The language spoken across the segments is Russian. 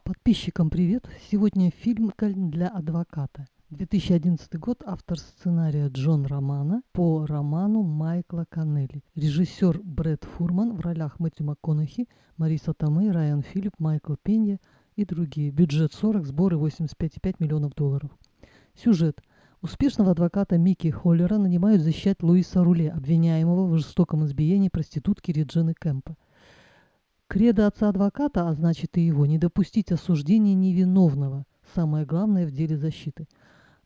Подписчикам привет! Сегодня фильм для адвоката. 2011 год, автор сценария Джон Романо по роману Майкла Коннелли. Режиссер Брэд Фурман, в ролях Мэтью МакКонахи, Мариса Томей, Райан Филипп, Майкл Пенья и другие. Бюджет 40, сборы 85,5 миллионов долларов. Сюжет. Успешного адвоката Микки Холлера нанимают защищать Луиса Руле, обвиняемого в жестоком избиении проститутки Реджины Кэмпа. Кредо отца-адвоката, а значит и его, не допустить осуждения невиновного, самое главное в деле защиты.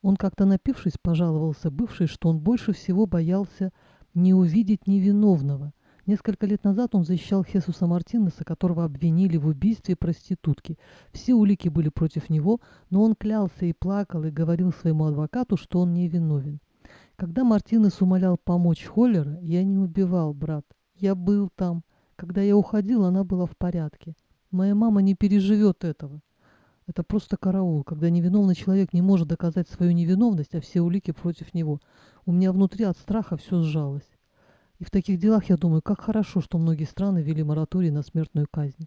Он как-то напившись пожаловался бывшей, что он больше всего боялся не увидеть невиновного. Несколько лет назад он защищал Хесуса Мартинеса, которого обвинили в убийстве проститутки. Все улики были против него, но он клялся и плакал, и говорил своему адвокату, что он невиновен. Когда Мартинес умолял помочь Холлера: «Я не убивал, брат, я был там. Когда я уходил, она была в порядке. Моя мама не переживет этого». Это просто караул, когда невиновный человек не может доказать свою невиновность, а все улики против него. У меня внутри от страха все сжалось. И в таких делах я думаю, как хорошо, что многие страны ввели мораторий на смертную казнь.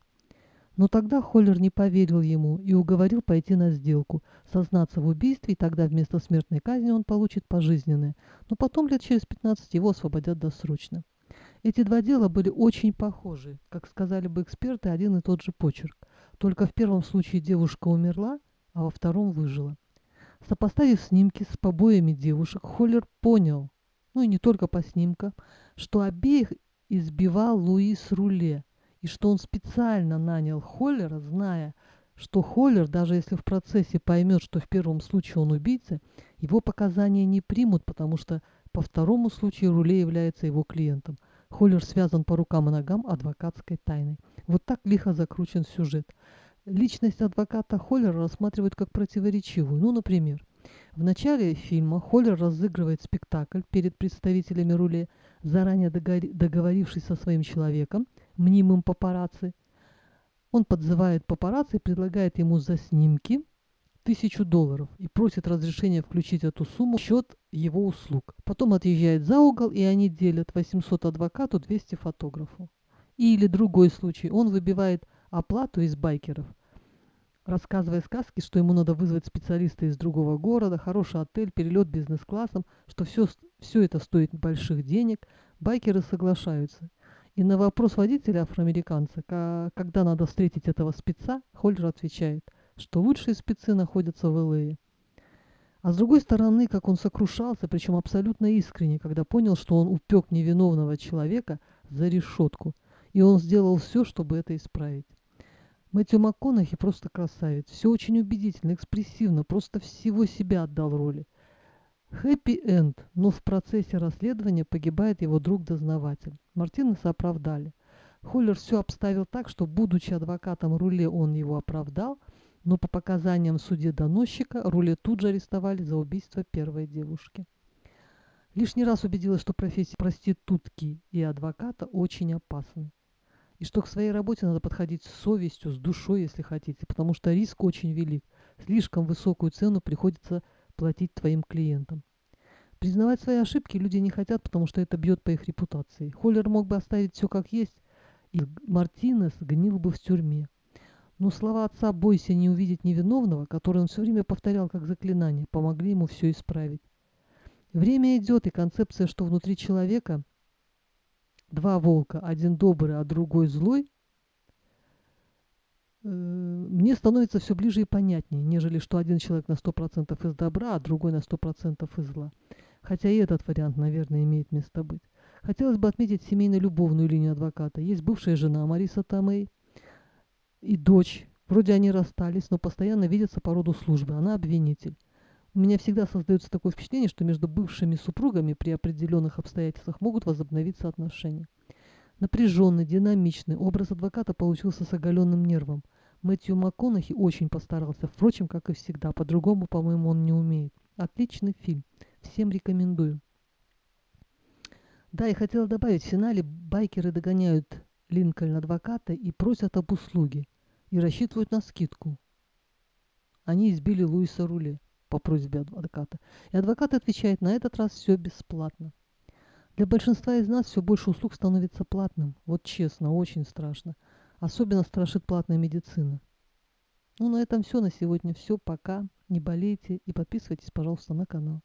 Но тогда Холлер не поверил ему и уговорил пойти на сделку, сознаться в убийстве, и тогда вместо смертной казни он получит пожизненное. Но потом, лет через 15, его освободят досрочно. Эти два дела были очень похожи. Как сказали бы эксперты, один и тот же почерк. Только в первом случае девушка умерла, а во втором выжила. Сопоставив снимки с побоями девушек, Холлер понял, ну и не только по снимкам, что обеих избивал Луис Руле, и что он специально нанял Холлера, зная, что Холлер, даже если в процессе поймет, что в первом случае он убийца, его показания не примут, потому что по второму случаю Руле является его клиентом. Холлер связан по рукам и ногам адвокатской тайной. Вот так лихо закручен сюжет. Личность адвоката Холлера рассматривают как противоречивую. Ну, например, в начале фильма Холлер разыгрывает спектакль перед представителями Руле, заранее договорившись со своим человеком, мнимым папарацци. Он подзывает папарацци и предлагает ему за снимки $1000 и просит разрешения включить эту сумму в счет его услуг. Потом отъезжает за угол, и они делят 800 адвокату, 200 фотографу. Или другой случай. Он выбивает оплату из байкеров, рассказывая сказки, что ему надо вызвать специалиста из другого города, хороший отель, перелет бизнес-классом, что все это стоит больших денег. Байкеры соглашаются. И на вопрос водителя афроамериканца, когда надо встретить этого спеца, Холлер отвечает, что лучшие спецы находятся в Л.А. А с другой стороны, как он сокрушался, причем абсолютно искренне, когда понял, что он упек невиновного человека за решетку, и он сделал все, чтобы это исправить. Мэтью МакКонахи просто красавец, все очень убедительно, экспрессивно, просто всего себя отдал роли. Хэппи-энд, но в процессе расследования погибает его друг-дознаватель. Мартинеса оправдали. Холлер все обставил так, что, будучи адвокатом Руле, он его оправдал, но по показаниям судьи-доносчика Руле тут же арестовали за убийство первой девушки. Лишний раз убедилась, что профессия проститутки и адвоката очень опасны. И что к своей работе надо подходить с совестью, с душой, если хотите, потому что риск очень велик. Слишком высокую цену приходится платить твоим клиентам. Признавать свои ошибки люди не хотят, потому что это бьет по их репутации. Холлер мог бы оставить все как есть, и Мартинес гнил бы в тюрьме. Но слова отца «бойся не увидеть невиновного», которые он все время повторял как заклинание, помогли ему все исправить. Время идет, и концепция, что внутри человека два волка, один добрый, а другой злой, мне становится все ближе и понятнее, нежели что один человек на 100% из добра, а другой на 100% из зла. Хотя и этот вариант, наверное, имеет место быть. Хотелось бы отметить семейно-любовную линию адвоката. Есть бывшая жена Мариса Томей и дочь. Вроде они расстались, но постоянно видятся по роду службы. Она обвинитель. У меня всегда создается такое впечатление, что между бывшими супругами при определенных обстоятельствах могут возобновиться отношения. Напряженный, динамичный образ адвоката получился с оголенным нервом. Мэтью МакКонахи очень постарался, впрочем, как и всегда. По-другому, по-моему, он не умеет. Отличный фильм. Всем рекомендую. Да, и хотела добавить, в финале байкеры догоняют Линкольн адвоката и просят об услуге. И рассчитывают на скидку. Они избили Луиса Руле по просьбе адвоката. И адвокат отвечает, на этот раз все бесплатно. Для большинства из нас все больше услуг становится платным. Вот честно, очень страшно. Особенно страшит платная медицина. Ну, на этом все на сегодня. Все, пока. Не болейте и подписывайтесь, пожалуйста, на канал.